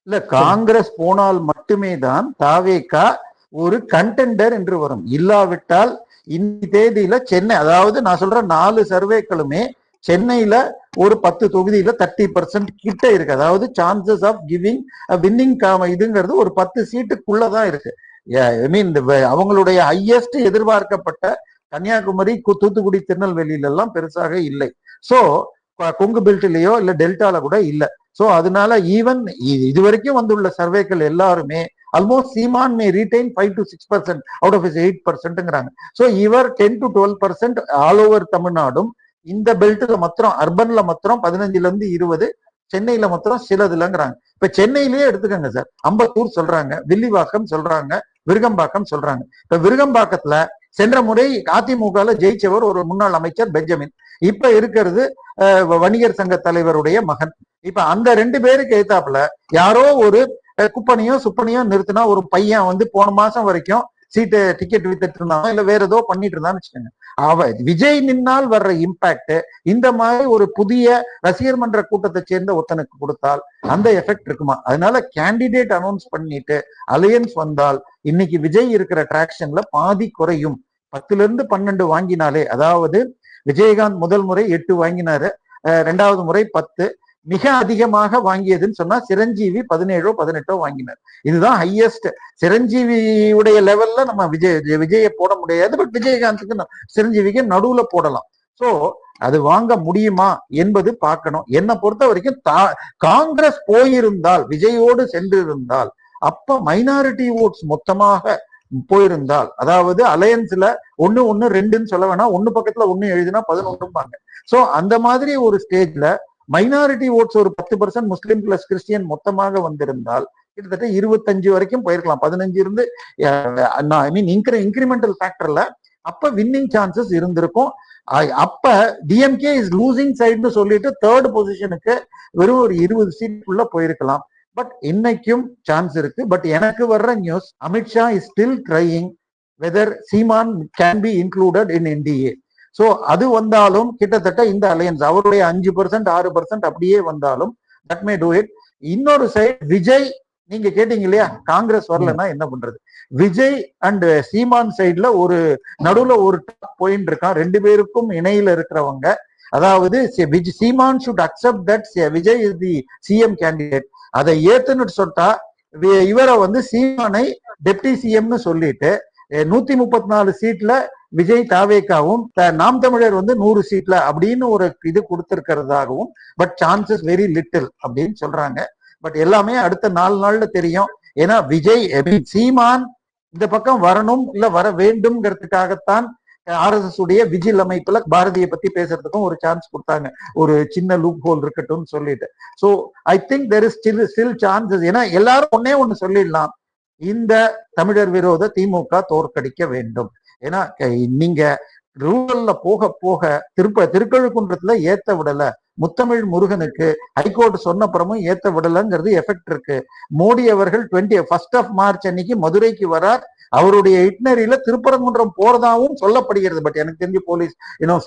இல்ல, காங்கிரஸ் போனால் மட்டுமே தான் தாவேகா ஒரு கண்டெண்டர் என்று வரும். இல்லாவிட்டால் இந்த தேதியில சென்னை, அதாவது நான் சொல்றேன் 4 சர்வேக்களுமே சென்னையில ஒரு 10 தொகுதியில 30% கிட்ட இருக்கு. அதாவது சான்சஸ் ஆஃப் கிவிங் வின்னிங் இதுங்கிறது ஒரு 10 சீட்டுக்குள்ளதான் இருக்கு. ஐ மீன் அவங்களுடைய ஹையஸ்ட் எதிர்பார்க்கப்பட்ட கன்னியாகுமரி, தூத்துக்குடி, திருநெல்வேலியில எல்லாம் பெருசாக இல்லை. சோ கொங்கு பெல்ட்லயோ இல்ல டெல்டால கூட இல்ல. சோ அதனால ஈவன் இதுவரைக்கும் வந்துள்ள சர்வேக்கள் எல்லாருமே almost Seeman may retain 5 to 6% out of 8%ங்கிறாங்க. சோ இவர் 10 to 12% ஆல் ஓவர் தமிழ்நாடும், இந்த பெல்ட்ல மாத்திரம் அர்பன்ல மாத்திரம் 15ல இருந்து 20, சென்னையில மாத்திரம் சிலதுலங்கிறாங்க. இப்ப சென்னையிலேயே எடுத்துக்கங்க சார், அம்பத்தூர் சொல்றாங்க, வில்லிவாக்கம் சொல்றாங்க, விருகம்பாக்கம் சொல்றாங்க. இப்ப விருகம்பாக்கத்துல சென்ற முறை அதிமுகல ஜெயிச்சவர் ஒரு முன்னாள் அமைச்சர் பெஞ்சமின், இப்ப இருக்கிறது வணிகர் சங்க தலைவருடைய மகன். இப்ப அந்த 2 பேருக்கு எதிர்த்தாப்புல யாரோ ஒரு குப்பனையோ சுப்பனையோ நிறுத்தினா ஒரு பையன் வந்து போன மாசம் வரைக்கும் சீட்டு டிக்கெட் வித்துட்டு இருந்தாங்க, இல்ல வேற ஏதோ பண்ணிட்டு இருந்தான்னு வச்சுக்கோங்க. விஜய் நின்னால் வர்ற இம்பாக்ட் இந்த மாதிரி ஒரு புதிய ரசிகர் மன்ற கூட்டத்தை சேர்ந்த ஒருத்தனுக்கு கொடுத்தால் அந்த எஃபெக்ட் இருக்குமா? அதனால கேண்டிடேட் அனௌன்ஸ் பண்ணிட்டு அலையன்ஸ் வந்தால் இன்னைக்கு விஜய் இருக்கிற டிராக்ஷன்ல பாதி குறையும். 10ல இருந்து 12 வாங்கினாலே, அதாவது விஜயகாந்த் முதல் முறை 8 வாங்கினாரு, 2வது முறை 10, மிக அதிகமாக வாங்கியதுன்னு சொன்னா சிரஞ்சீவி 17 18 வாங்கினார். இதுதான் ஹையஸ்ட். சிரஞ்சீவியுடைய லெவல்ல நம்ம விஜய போட முடியாது, பட் விஜயகாந்துக்கு சிரஞ்சீவிக்கு நடுவுல போடலாம். சோ அது வாங்க முடியுமா என்பது பார்க்கணும். என்னை பொறுத்த வரைக்கும் காங்கிரஸ் போயிருந்தால், விஜயோடு சென்றிருந்தால், அப்ப மைனாரிட்டி ஓட்ஸ் மொத்தமாக போயிருந்தால், அதாவது அலையன்ஸ்ல 1 1 2ன்னு சொல்ல வேணா, 1 பக்கத்துல 1 எழுதினா 11 சோ அந்த மாதிரி ஒரு ஸ்டேஜ்ல மைனாரிட்டி ஓட்ஸ் ஒரு 10% முஸ்லிம் பிளஸ் கிறிஸ்டியன் மொத்தமாக வந்திருந்தால் கிட்டத்தட்ட 25 வரைக்கும் போயிருக்கலாம். 15 இருந்து ஐ மீன் இன்கிரிமெண்டல் ஃபேக்டர்ல அப்ப வின்னிங் சான்சஸ் இருந்திருக்கும். அப்ப டிஎம்கே இஸ் லூசிங் சைடுன்னு சொல்லிட்டு 3rd பொசிஷனுக்கு வெறும் ஒரு 20 சீட்டுக்குள்ள போயிருக்கலாம். பட் இன்னைக்கும் சான்ஸ் இருக்கு. பட் எனக்கு வர்ற news, Amit Shah is still drying weather Seeman can be included in NDA. So அது வந்தாலும் கிட்டத்தட்ட இந்த அலையன்ஸ் அவருடைய 5% 6% அப்படியே வந்தாலும் தட் மே டூ இட். இன்னொரு சைட் விஜய், நீங்க கேட்டீங்க இல்லையா காங்கிரஸ் வரலன்னா என்ன பண்றது, விஜய் அண்ட் சீமான் சைட்ல ஒரு நடுவுல ஒரு பாயிண்ட் இருக்கான். 2 பேருக்கும் இணையில இருக்கிறவங்க, அதாவது சீமான் should accept that Vijay is the CM candidate. அதை ஏத்துன்னு சொல்லிட்டா இவரை வந்து சீமானை டெப்டி சிஎம்னு சொல்லிட்டு 134 சீட்ல விஜய் தாவேக்காவும், நாம் தமிழர் வந்து 100 சீட்ல அப்படின்னு ஒரு இது கொடுத்திருக்கிறதாகவும், பட் சான்சஸ் வெரி லிட்டில் அப்படின்னு சொல்றாங்க. பட் எல்லாமே அடுத்த 4 நாள்ல தெரியும். ஏன்னா விஜய் சீமான் இந்த பக்கம் வரணும் இல்ல வர வேண்டும்ங்கிறதுக்காகத்தான் RSS உடைய விஜில் அமைப்புல பாரதியை பத்தி பேசுறதுக்கும் ஒரு சான்ஸ் கொடுத்தாங்க, ஒரு சின்ன லூப் ஹோல் இருக்கட்டும் சொல்லிட்டு. So I think there is still chances. ஏன்னா எல்லாரும் ஒண்ணு சொல்லிடலாம், இந்த தமிழர் விரோத திமுக தோற்கடிக்க வேண்டும். ஏன்னா நீங்க ரூரல்ல போக போக திருக்கழுக்குன்றத்துல ஏத்த விடல, முத்தமிழ் முருகனுக்கு ஹைகோர்ட் சொன்னப்புறமும் ஏத்த விடலங்கிறது எஃபெக்ட் இருக்கு. மோடி அவர்கள் 21 மார்ச் அன்னைக்கு மதுரைக்கு வரார். அவருடைய இட்னரியில திருப்பரங்குன்றம் போறதாவும் சொல்லப்படுகிறது. பட் எனக்கு தெரிஞ்சு போலீஸ்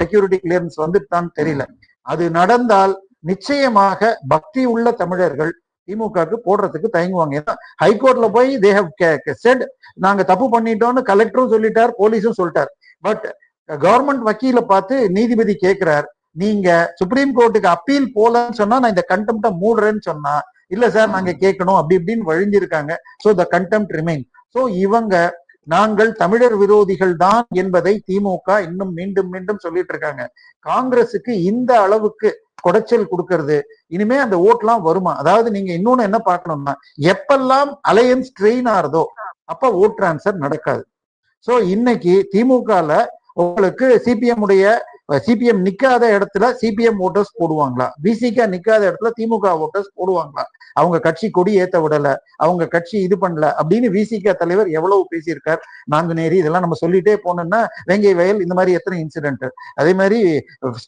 செக்யூரிட்டி கிளியரன்ஸ் வந்துட்டான்னு தெரியல. அது நடந்தால் நிச்சயமாக பக்தி உள்ள தமிழர்கள் திமுகவுக்கு போடுறதுக்கு தயங்குவாங்க. ஏன்னா ஹைகோர்ட்ல போய் தே ஹவ் செட் நாங்க தப்பு பண்ணிட்டோம்னு கலெக்டரும் சொல்லிட்டார், போலீஸும் சொல்லிட்டார். பட் கவர்மெண்ட் வக்கீல பார்த்து நீதிபதி கேட்கிறார், நீங்க சுப்ரீம் கோர்ட்டுக்கு அப்பீல் போலன்னு சொன்னா நான் இந்த கண்டெம்ப்ட மூடுறேன்னு சொன்னா, இல்ல சார் நாங்க கேட்கணும் அப்படி இப்படின்னு வழிஞ்சிருக்காங்க. So the contempt remain. So இவங்க நாங்கள் தமிழர் விரோதிகள் தான் என்பதை திமுக இன்னும் மீண்டும் மீண்டும் சொல்லிட்டு இருக்காங்க. காங்கிரஸுக்கு இந்த அளவுக்கு குடைச்சல் கொடுக்கறது, இனிமே அந்த ஓட்லாம் வருமா? அதாவது நீங்க இன்னொன்னு என்ன பார்க்கணும்னா, எப்பெல்லாம் அலையன்ஸ் ட்ரெயின் ஆறதோ அப்ப ஓட் டிரான்ஸ்பர் நடக்காது. சோ இன்னைக்கு திமுகல உங்களுக்கு சிபிஎம் நிக்காத இடத்துல சிபிஎம் ஓட்டர்ஸ் போடுவாங்களா? விசிக நிக்காத இடத்துல திமுக ஓட்டர்ஸ் போடுவாங்களா? அவங்க கட்சி கொடி ஏத்த விடல, அவங்க கட்சி இது பண்ணல அப்படின்னு விசிக தலைவர் எவ்வளவு பேசியிருக்கார். நாங்குநேரி இதெல்லாம் நம்ம சொல்லிட்டே போனோம்னா வேங்கை வயல் இந்த மாதிரி எத்தனை இன்சிடென்ட். அதே மாதிரி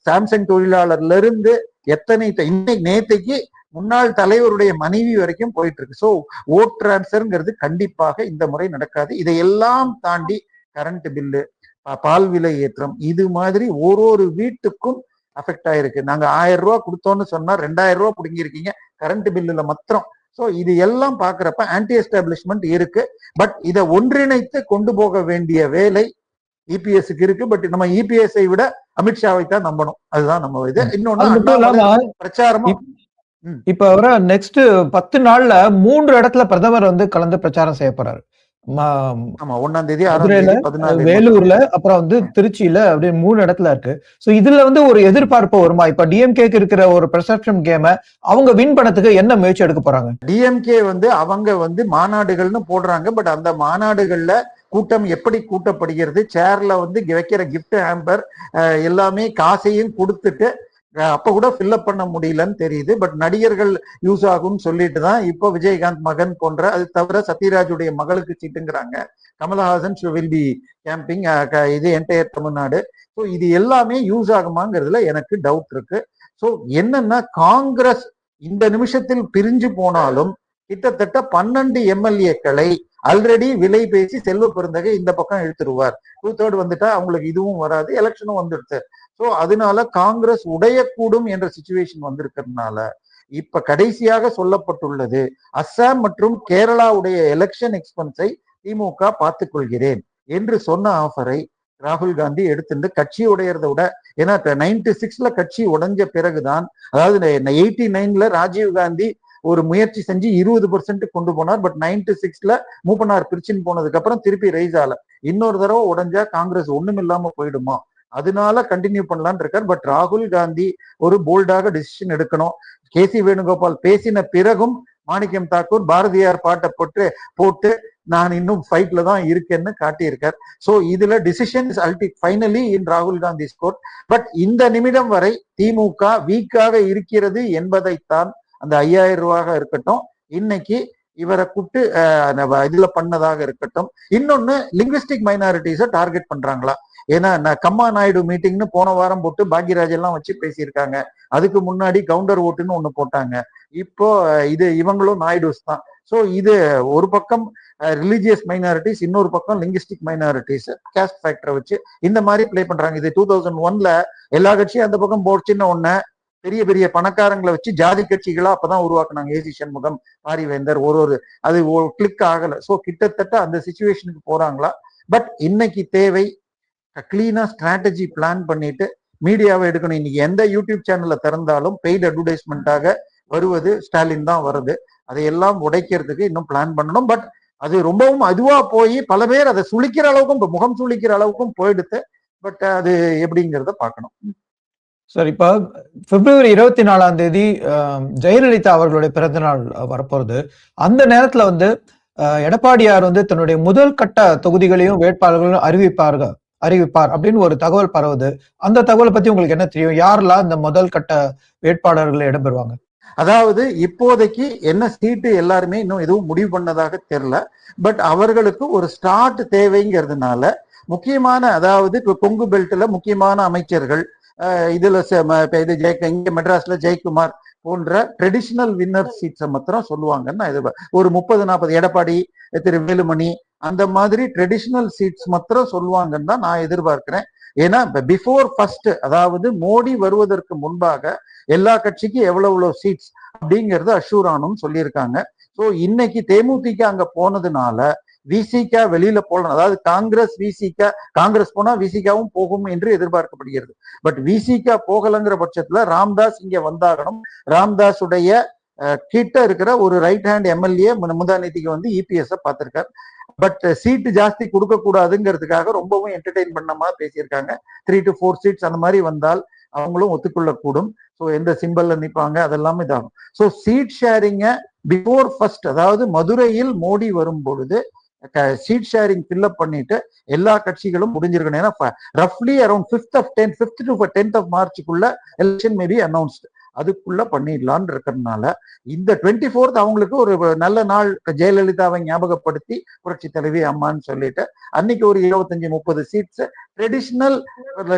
சாம்சங் தொழிலாளர்ல இருந்து எத்தனை இன்னைக்கு நேத்தைக்கு முன்னாள் தலைவருடைய மனைவி வரைக்கும் போயிட்டு இருக்கு. சோ ஓட் டிரான்ஸ்பர்ங்கிறது கண்டிப்பாக இந்த முறை நடக்காது. இதையெல்லாம் தாண்டி கரண்ட் பில்லு, பால் விலை ஏற்றம், இது மாதிரி ஒரு வீட்டுக்கும் அஃபெக்ட் ஆயிருக்கு. நாங்க 1000 ரூபாய் கொடுத்தோம்னு சொன்னா 2000 ரூபாய் பிடிங்கிருக்கீங்க கரண்ட் பில்லுல மாத்திரம். சோ இது எல்லாம் பாக்குறப்ப ஆன்டி எஸ்டாப்ளிஷ்மெண்ட் இருக்கு. பட் இதை ஒன்றிணைத்து கொண்டு போக வேண்டிய வேலை இபிஎஸ்க்கு இருக்கு. பட் நம்ம இபிஎஸ்ஐ விட அமித்ஷாவை தான் நம்பணும். அதுதான் நம்ம இது. இன்னொன்னு பிரச்சாரமும் இப்ப வர நெக்ஸ்ட் 10 நாள்ல 3 இடத்துல பிரதமர் வந்து கலந்து பிரச்சாரம் செய்ய போறாரு. ஆமா, 1ஆம் தேதி, வேலூர்ல, அப்புறம் திருச்சியில, அப்படியே 3 இடத்துல இருக்கு. சோ இதுல ஒரு எதிர்பார்ப்பு வருமா? இப்ப டிஎம்கேக்கு இருக்கிற ஒரு பெர்செப்ஷன் கேம அவங்க வின் பண்ணதுக்கு என்ன முயற்சி எடுக்க போறாங்க? டிஎம்கே அவங்க மாநாடுகள்னு போடுறாங்க. பட் அந்த மாநாடுகள்ல கூட்டம் எப்படி கூட்டப்படுகிறது, சேர்ல வைக்கிற கிஃப்ட் ஹேம்பர் எல்லாமே காசையும் கொடுத்துட்டு அப்ப கூட ஃபில்அப் பண்ண முடியலன்னு தெரியுது. பட் நடிகர்கள் யூஸ் ஆகும்னு சொல்லிட்டு தான் இப்போ விஜயகாந்த் மகன் போன்ற, அது தவிர சத்யராஜுடைய மகளுக்கு சீட்டுங்கிறாங்க. கமலஹாசன் வில் பி கேம்பிங், இது என்டையர் தமிழ்நாடு. ஸோ இது எல்லாமே யூஸ் ஆகுமாங்கிறதுல எனக்கு டவுட் இருக்கு. ஸோ என்னன்னா, காங்கிரஸ் இந்த நிமிஷத்தில் பிரிஞ்சு போனாலும் கிட்டத்தட்ட 12 எம்எல்ஏக்களை ஆல்ரெடி விலை பேசி செல்வ பெருந்தகை இந்த பக்கம் இழுத்துருவார். 2/3 வந்துட்டா அவங்களுக்கு இதுவும் வராது, எலெக்ஷனும் வந்துடுது. சோ அதனால காங்கிரஸ் உடையக்கூடும் என்ற சிச்சுவேஷன் வந்திருக்கிறதுனால இப்ப கடைசியாக சொல்லப்பட்டுள்ளது, அஸ்ஸாம் மற்றும் கேரளாவுடைய எலெக்ஷன் எக்ஸ்பென்ஸை திமுக பார்த்துக் கொள்கிறேன் என்று சொன்ன ஆஃபரை ராகுல் காந்தி எடுத்துட்டு கட்சி உடையறத விட, ஏன்னா 96ல கட்சி உடைஞ்ச பிறகுதான், அதாவது 89ல ராஜீவ் காந்தி ஒரு முயற்சி செஞ்சு 20% கொண்டு போனார். பட் 96ல மூப்பனார் பிரிச்சுன்னு போனதுக்கு அப்புறம் திருப்பி ரைஸ் ஆகல. இன்னொரு தடவை உடைஞ்சா காங்கிரஸ் ஒண்ணும் இல்லாம போயிடுமா, அதனால கண்டினியூ பண்ணலான்னு இருக்கார். பட் ராகுல் காந்தி ஒரு போல்டாக டிசிஷன் எடுக்கணும். கேசி வேணுகோபால் பேசின பிறகும் மாணிக்கம் தாக்கூர் பாரதியார் பாட்டை போட்டு நான் இன்னும் ஃபைட்ல தான் இருக்கேன்னு காட்டியிருக்கார். சோ இதுல டிசிஷன் ஃபைனலி இன் ராகுல் காந்தி கோர்ட். பட் இந்த நிமிடம் வரை திமுக வீக்காக இருக்கிறது என்பதைத்தான், அந்த 5000 ரூபாக இருக்கட்டும், இன்னைக்கு இவரை கூப்பிட்டு இதுல பண்ணதாக இருக்கட்டும், இன்னொன்னு லிங்குவிஸ்டிக் மைனாரிட்டிஸை டார்கெட் பண்றாங்களா? ஏன்னா கம்மா நாயுடு மீட்டிங்னு போன வாரம் போட்டு பாக்யராஜ் எல்லாம் வச்சு பேசியிருக்காங்க. அதுக்கு முன்னாடி கவுண்டர் ஓட்டுன்னு ஒண்ணு போட்டாங்க. இப்போ இவங்களும் நாயுடுஸ் தான். சோ இது ஒரு பக்கம் ரிலீஜியஸ் மைனாரிட்டிஸ், இன்னொரு பக்கம் லிங்குவிஸ்டிக் மைனாரிட்டிஸ், கேஸ்ட் ஃபேக்டரை வச்சு இந்த மாதிரி பிளே பண்றாங்க. இது 2001ல எல்லா கட்சியும் அந்த பக்கம் போச்சுன்னு ஒண்ணு பெரிய பெரிய பணக்காரங்களை வச்சு ஜாதி கட்சிகளா அப்பதான் உருவாக்குனாங்க. ஏசி சண்முகம், பாரிவேந்தர், அது கிளிக் ஆகல. சோ கிட்டத்தட்ட அந்த சிச்சுவேஷனுக்கு போறாங்களா? பட் இன்னைக்கு தேவை கிளீனா ஸ்ட்ராட்டஜி பிளான் பண்ணிட்டு மீடியாவை எடுக்கணும். இன்னைக்கு எந்த யூடியூப் சேனல்ல திறந்தாலும் பெய்டு அட்வர்டைஸ்மெண்டாக வருவது ஸ்டாலின் தான் வருது. அதையெல்லாம் உடைக்கிறதுக்கு இன்னும் பிளான் பண்ணணும். பட் அது ரொம்பவும் அதுவா போய் பல பேர் அதை சுழிக்கிற அளவுக்கும், முகம் சுழிக்கிற அளவுக்கும் போயிடுது. பட் அது எப்படிங்கிறத பார்க்கணும். சார், இப்ப பிப்ரவரி 24ஆம் தேதி ஜெயலலிதா அவர்களுடைய பிறந்த நாள் வரப்போறது. அந்த நேரத்துல எடப்பாடியார் தன்னுடைய முதல் கட்ட தொகுதிகளையும் வேட்பாளர்களும் அறிவிப்பார் அப்படின்னு ஒரு தகவல் பரவுது. அந்த தகவலை பத்தி உங்களுக்கு என்ன தெரியும்? யாரெல்லாம் இந்த முதல் கட்ட வேட்பாளர்கள் இடம்பெறுவாங்க? அதாவது இப்போதைக்கு என்ன சீட்டு எல்லாருமே இன்னும் எதுவும் முடிவு பண்ணதாக தெரியல. பட் அவர்களுக்கு ஒரு ஸ்டார்ட் தேவைங்கிறதுனால முக்கியமான, அதாவது கொங்கு பெல்ட்ல முக்கியமான அமைச்சர்கள், இதுல இங்க மெட்ராஸ்ல ஜெயக்குமார் போன்ற ட்ரெடிஷனல் வின்னர் சீட்ஸை மாத்திரம் சொல்லுவாங்கன்னு நான் எதிர்பார்க்கிறேன். ஒரு 30-40 எடப்பாடி, திரு வேலுமணி, அந்த மாதிரி ட்ரெடிஷனல் சீட்ஸ் மாத்திரம் சொல்லுவாங்கன்னு தான் நான் எதிர்பார்க்கிறேன். ஏன்னா பிஃபோர் ஃபர்ஸ்ட், அதாவது மோடி வருவதற்கு முன்பாக எல்லா கட்சிக்கும் எவ்வளவு சீட்ஸ் அப்படிங்கறது அஷூர் ஆனும் சொல்லியிருக்காங்க. ஸோ இன்னைக்கு தேமுதிக அங்க போனதுனால விசிக வெளியில போகலாம். அதாவது காங்கிரஸ் போனா விசிகாவும் போகும் என்று எதிர்பார்க்கப்படுகிறது. பட் விசிக போகலங்கிற பட்சத்துல ராம்தாஸ் இங்க வந்தாகணும். ராம்தாஸ் உடைய கிட்ட இருக்கிற ஒரு ரைட் ஹேண்ட் எம்எல்ஏ முந்தாநேத்திக்கு இபிஎஸ் பார்த்திருக்காரு. பட் சீட்டு ஜாஸ்தி கொடுக்க கூடாதுங்கிறதுக்காக ரொம்பவும் என்டர்டெயின் பண்ண மாதிரி பேசியிருக்காங்க. 3 to 4 சீட்ஸ் அந்த மாதிரி வந்தால் அவங்களும் ஒத்துக்கொள்ளக்கூடும். ஸோ எந்த சிம்பல்ல நிற்பாங்க அதெல்லாம் இதாகும். ஸோ சீட் ஷேரிங்க பிஃபோர் ஃபர்ஸ்ட், அதாவது மதுரையில் மோடி வரும் பொழுது சீட் ஷேரிங் ஃபில்அப் பண்ணிட்டு எல்லா கட்சிகளும் முடிஞ்சிருக்கணும். ஏன்னா ரஃப்லி around 5th to 10th of மார்ச்சுக்குள்ள எலெக்ஷன் மேபி அனௌன்ஸ்டு, அதுக்குள்ள பண்ணிடலான்னு இருக்கிறதுனால இந்த 24th அவங்களுக்கு ஒரு நல்ல நாள். ஜெயலலிதாவை ஞாபகப்படுத்தி புரட்சி தலைவி அம்மான்னு சொல்லிட்டு அன்னைக்கு ஒரு 25-30 சீட்ஸ் ட்ரெடிஷனல்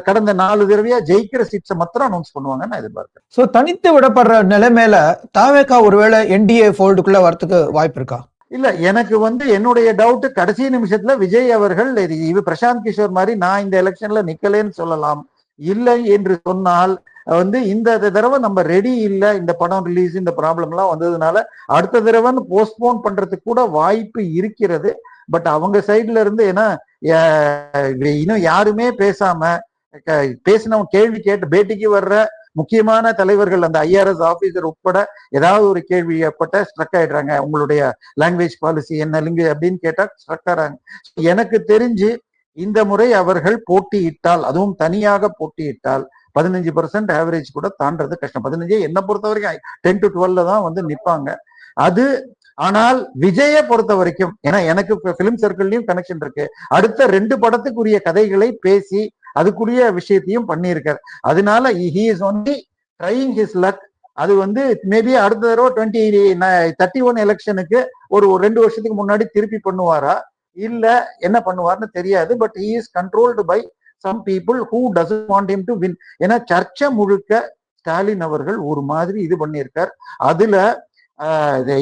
கடந்த 4 தடவையா ஜெயிக்கிற சீட்ஸை மாத்திரம் அனௌன்ஸ் பண்ணுவாங்கன்னு நான் எதிர்பார்க்கிறேன். சோ தனித்து விடப்படுற நிலைமையில தாவேகா ஒருவேளை என்டிஏ ஃபோல்டுக்குள்ள வரதுக்கு வாய்ப்பு இருக்கா? இல்ல, எனக்கு என்னுடைய டவுட் கடைசி நிமிஷத்துல விஜய் அவர்கள் பிரசாந்த் கிஷோர் மாதிரி நான் இந்த எலெக்ஷன்ல நிக்கலேன்னு சொல்லலாம். இல்லை என்று சொன்னால் இந்த தடவை நம்ம ரெடி இல்லை, இந்த படம் ரிலீஸ் இந்த ப்ராப்ளம் எல்லாம் வந்ததுனால அடுத்த தடவைன்னு போஸ்ட்போன் பண்றதுக்கு கூட வாய்ப்பு இருக்கிறது. பட் அவங்க சைட்ல இருந்து ஏன்னா இன்னும் யாருமே பேசாம பேசினவங்க கேள்வி கேட்டு பேட்டிக்கு வர்ற முக்கியமான தலைவர்கள் அந்த ஐஆர்எஸ் ஆபீசர் உட்பட ஏதாவது ஒரு கேள்வி ஏற்பட்ட ஸ்ட்ரக் ஆயிடுறாங்க. உங்களுடைய லாங்குவேஜ் பாலிசி என்ன லிங்கு அப்படின்னு கேட்டா ஸ்ட்ரக் ஆறாங்க. எனக்கு தெரிஞ்சு இந்த முறை அவர்கள் போட்டியிட்டால், அதுவும் தனியாக போட்டியிட்டால் 15% ஆவரேஜ் கூட தாண்டது கஷ்டம். 15 என்னை பொறுத்த வரைக்கும் 10 to 12 தான் நிற்பாங்க. அது ஆனால் விஜய பொறுத்த வரைக்கும், ஏன்னா எனக்கு பிலிம் சர்க்கிள்லயும் கனெக்ஷன் இருக்கு, அடுத்த 2 படத்துக்குரிய கதைகளை பேசி அதுக்குரிய விஷயத்தையும் பண்ணியிருக்காரு. அதனால he is only trying his luck. அது மேபி அடுத்த தடவை 2031 எலெக்ஷனுக்கு ஒரு 2 வருஷத்துக்கு முன்னாடி திருப்பி பண்ணுவாரா இல்ல என்ன பண்ணுவார்னு தெரியாது. But he is controlled by some people who doesn't want him to win. ஏன்னா சர்ச்சை முழுக்க ஸ்டாலின் அவர்கள் ஒரு மாதிரி இது பண்ணியிருக்கார். அதுல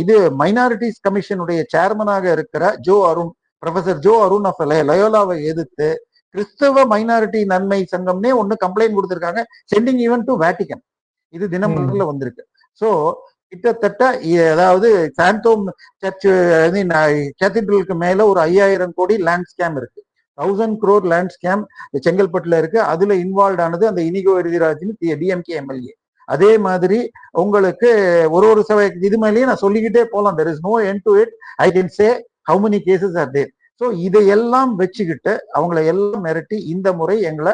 இது மைனாரிட்டிஸ் கமிஷனுடைய சேர்மனாக இருக்கிற ப்ரொஃபசர் ஜோ அருண் ஆஃப் லயோலாவை எதிர்த்து கிறிஸ்தவ மைனாரிட்டி நன்மை சங்கம்னே ஒண்ணு கம்ப்ளைண்ட் கொடுத்திருக்காங்க, சென்டிங் ஈவன் டு வேட்டிகன். இது தினமலர்ல வந்திருக்கு. சோ கிட்டத்தட்ட அதாவது சாந்தோம் சர்ச் கேத்தீட்ரலுக்கு மேல ஒரு 5000 கோடி லேண்ட் ஸ்கேம் இருக்கு. 1000 crore லேண்ட் ஸ்கேம் செங்கல்பட்டுல இருக்கு. அதுல இன்வால்வ் ஆனது அந்த இனிகோ எரிதிராஜன் டிஎம்கே எம்எல்ஏ. அதே மாதிரி உங்களுக்கு ஒரு இது மேலேயே நான் சொல்லிக்கிட்டே போலாம். there is no end to it. I can say how many cases are there. So இதையெல்லாம் வச்சுக்கிட்டு அவங்களை எல்லாம் மிரட்டி இந்த முறை எங்களை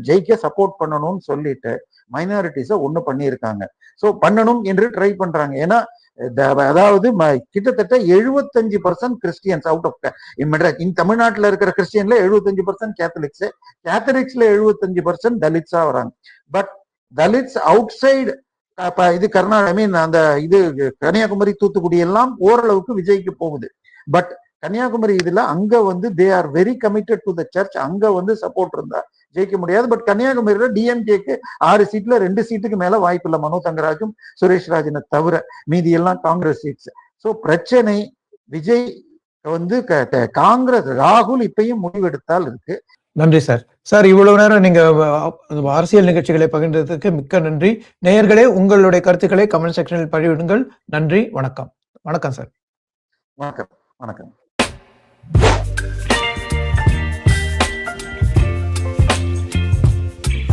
ஜெயிக்க சப்போர்ட் பண்ணணும்னு சொல்லிட்டு மைனாரிட்டிஸை ஒண்ணு பண்ணியிருக்காங்க. ஸோ பண்ணணும் என்று ட்ரை பண்றாங்க. ஏன்னா அதாவது கிட்டத்தட்ட 75% கிறிஸ்டியன்ஸ் அவுட் ஆஃப் தமிழ்நாட்டில் இருக்கிற கிறிஸ்டியன்ல 75% கேத்தலிக்ஸ், கேத்தலிக்ஸ்ல 75% தலித்ஸா வராங்க. பட் தலித்ஸ் அவுட் சைடு இது கர்நாடகா அந்த இது கன்னியாகுமரி தூத்துக்குடி எல்லாம் ஓரளவுக்கு விஜய்க்கு போகுது. பட் கன்னியாகுமரி இதுல அங்க they are very committed to the church. அங்க சப்போர்ட் இருந்தா ஜெயிக்க முடியாது. பட் கன்னியாகுமரியில டிஎம்கேக்கு 6 சீட்ல 2 சீட்டுக்கு மேல வாய்ப்பு இல்லை. மனோ தங்கராஜும் சுரேஷ் ராஜனை தவிர மீதி எல்லாம் காங்கிரஸ் சீட்ஸ். ஸோ பிரச்சனை விஜய் காங்கிரஸ் ராகுல் இப்பயும் முடிவெடுத்தால் இருக்கு. நன்றி சார். சார் இவ்வளவு நேரம் நீங்க அரசியல் நிகழ்ச்சிகளை பகிர்ந்ததுக்கு மிக்க நன்றி. நேயர்களே, உங்களுடைய கருத்துக்களை கமெண்ட் செக்ஷனில் பதிவிடுங்கள். நன்றி, வணக்கம். வணக்கம் சார். வணக்கம். வணக்கம்.